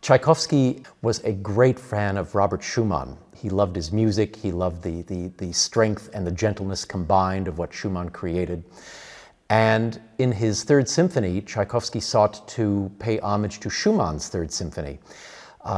Tchaikovsky was a great fan of Robert Schumann. He loved his music, he loved the strength and the gentleness combined of what Schumann created. And in his Third Symphony, Tchaikovsky sought to pay homage to Schumann's Third Symphony.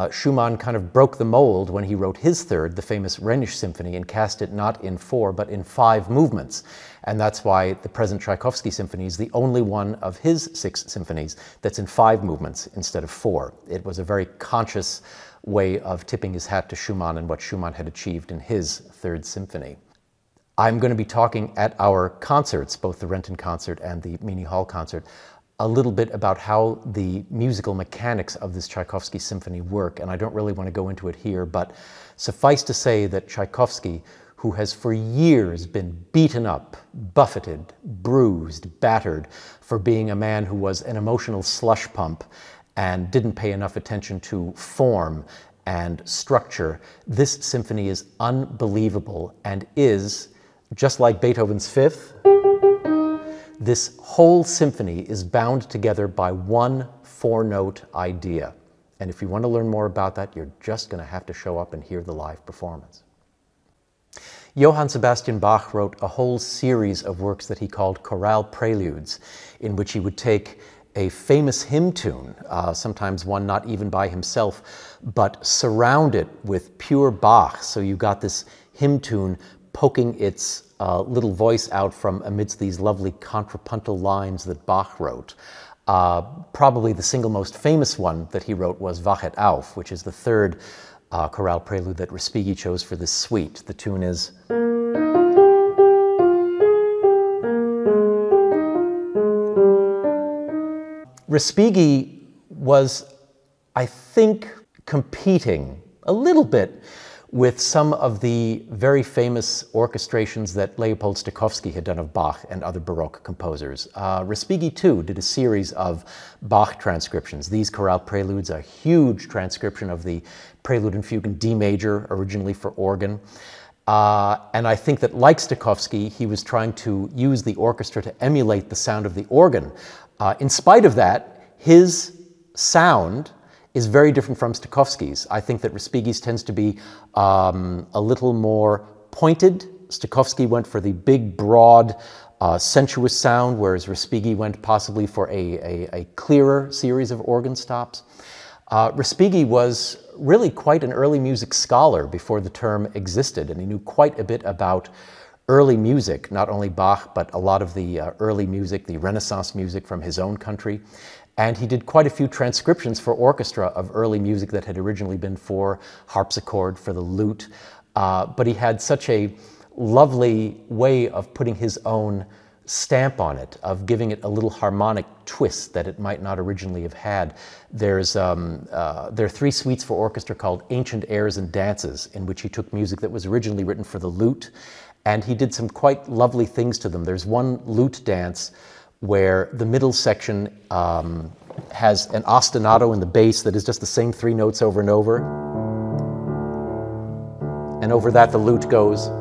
Schumann kind of broke the mold when he wrote his third, the famous Rhenish Symphony, and cast it not in 4, but in 5 movements. And that's why the present Tchaikovsky Symphony is the only one of his 6 symphonies that's in 5 movements instead of 4. It was a very conscious way of tipping his hat to Schumann and what Schumann had achieved in his Third Symphony. I'm going to be talking at our concerts, both the Renton concert and the Meany Hall concert, a little bit about how the musical mechanics of this Tchaikovsky symphony work, and I don't really want to go into it here, but suffice to say that Tchaikovsky, who has for years been beaten up, buffeted, bruised, battered for being a man who was an emotional slush pump and didn't pay enough attention to form and structure, this symphony is unbelievable and is, just like Beethoven's Fifth, this whole symphony is bound together by one 4-note idea. And if you want to learn more about that, you're just going to have to show up and hear the live performance. Johann Sebastian Bach wrote a whole series of works that he called chorale preludes, in which he would take a famous hymn tune, sometimes one not even by himself, but surround it with pure Bach. So you got this hymn tune poking its little voice out from amidst these lovely contrapuntal lines that Bach wrote. Probably the single most famous one that he wrote was Wachet auf, which is the third chorale prelude that Respighi chose for this suite. The tune is... Respighi was, I think, competing a little bit with some of the very famous orchestrations that Leopold Stokowski had done of Bach and other Baroque composers. Respighi, too, did a series of Bach transcriptions. These chorale preludes are a huge transcription of the Prelude and Fugue in D major, originally for organ. And I think that, like Stokowski, he was trying to use the orchestra to emulate the sound of the organ. In spite of that, his sound is very different from Stokowski's. I think that Respighi's tends to be a little more pointed. Stokowski went for the big, broad, sensuous sound, whereas Respighi went possibly for a clearer series of organ stops. Respighi was really quite an early music scholar before the term existed, and he knew quite a bit about early music, not only Bach, but a lot of the early music, the Renaissance music from his own country. And he did quite a few transcriptions for orchestra of early music that had originally been for harpsichord, for the lute. But he had such a lovely way of putting his own stamp on it, of giving it a little harmonic twist that it might not originally have had. There are 3 suites for orchestra called Ancient Airs and Dances, in which he took music that was originally written for the lute, and he did some quite lovely things to them. There's one lute dance where the middle section has an ostinato in the bass that is just the same 3 notes over and over. And over that the lute goes.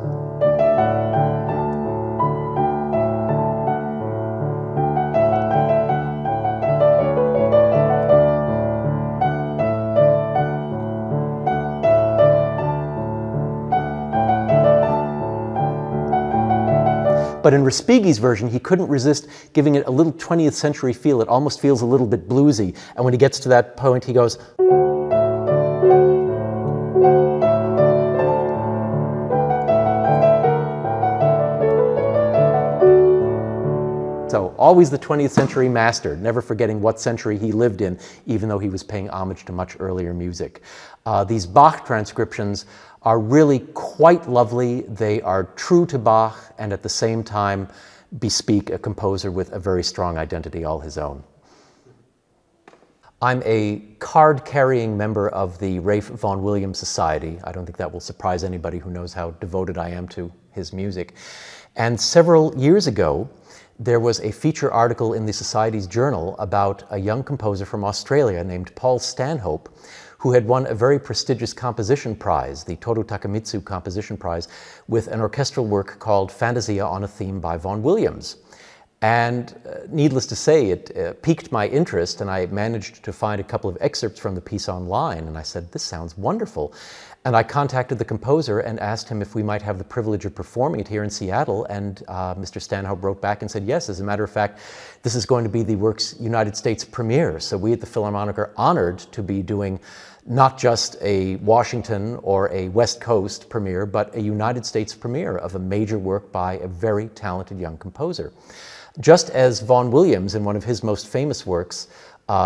But in Respighi's version, he couldn't resist giving it a little 20th century feel. It almost feels a little bit bluesy. And when he gets to that point, he goes... So always the 20th century master, never forgetting what century he lived in, even though he was paying homage to much earlier music. These Bach transcriptions are really quite lovely. They are true to Bach and at the same time bespeak a composer with a very strong identity all his own. I'm a card-carrying member of the Ralph Vaughan Williams Society. I don't think that will surprise anybody who knows how devoted I am to his music. And several years ago, there was a feature article in the Society's journal about a young composer from Australia named Paul Stanhope, who had won a very prestigious composition prize, the Toru Takemitsu Composition Prize, with an orchestral work called Fantasia on a Theme by Vaughan Williams. And needless to say, it piqued my interest, and I managed to find a couple of excerpts from the piece online, and I said, this sounds wonderful. And I contacted the composer and asked him if we might have the privilege of performing it here in Seattle, and Mr. Stanhope wrote back and said, yes, as a matter of fact, this is going to be the work's United States premiere. So we at the Philharmonic are honored to be doing not just a Washington or a West Coast premiere, but a United States premiere of a major work by a very talented young composer. Just as Vaughan Williams, in one of his most famous works,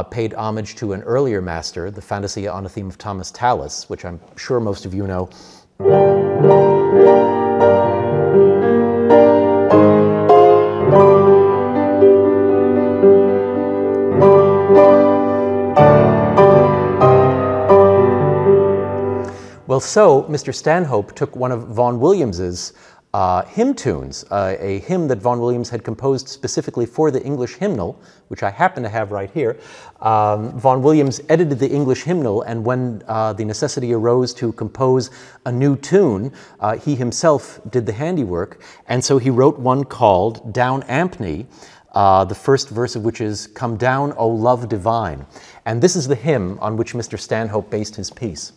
paid homage to an earlier master, the Fantasia on a Theme of Thomas Tallis, which I'm sure most of you know. Well, so Mr. Stanhope took one of Vaughan Williams's hymn tunes, a hymn that Vaughan Williams had composed specifically for the English hymnal, which I happen to have right here. Vaughan Williams edited the English hymnal, and when the necessity arose to compose a new tune, he himself did the handiwork, and so he wrote one called Down Ampney, the first verse of which is, "Come down, O love divine." And this is the hymn on which Mr. Stanhope based his piece.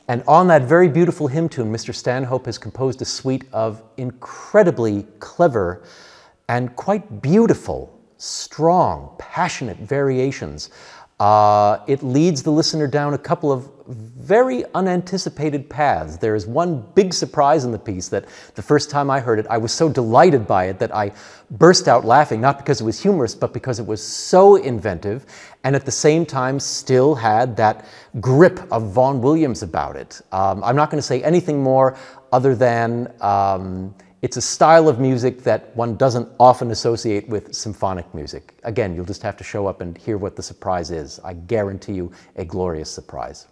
And on that very beautiful hymn tune, Mr. Stanhope has composed a suite of incredibly clever and quite beautiful, strong, passionate variations. It leads the listener down a couple of very unanticipated paths. There is one big surprise in the piece that the first time I heard it, I was so delighted by it that I burst out laughing, not because it was humorous, but because it was so inventive, and at the same time still had that grip of Vaughan Williams about it. I'm not going to say anything more other than it's a style of music that one doesn't often associate with symphonic music. Again, you'll just have to show up and hear what the surprise is. I guarantee you a glorious surprise.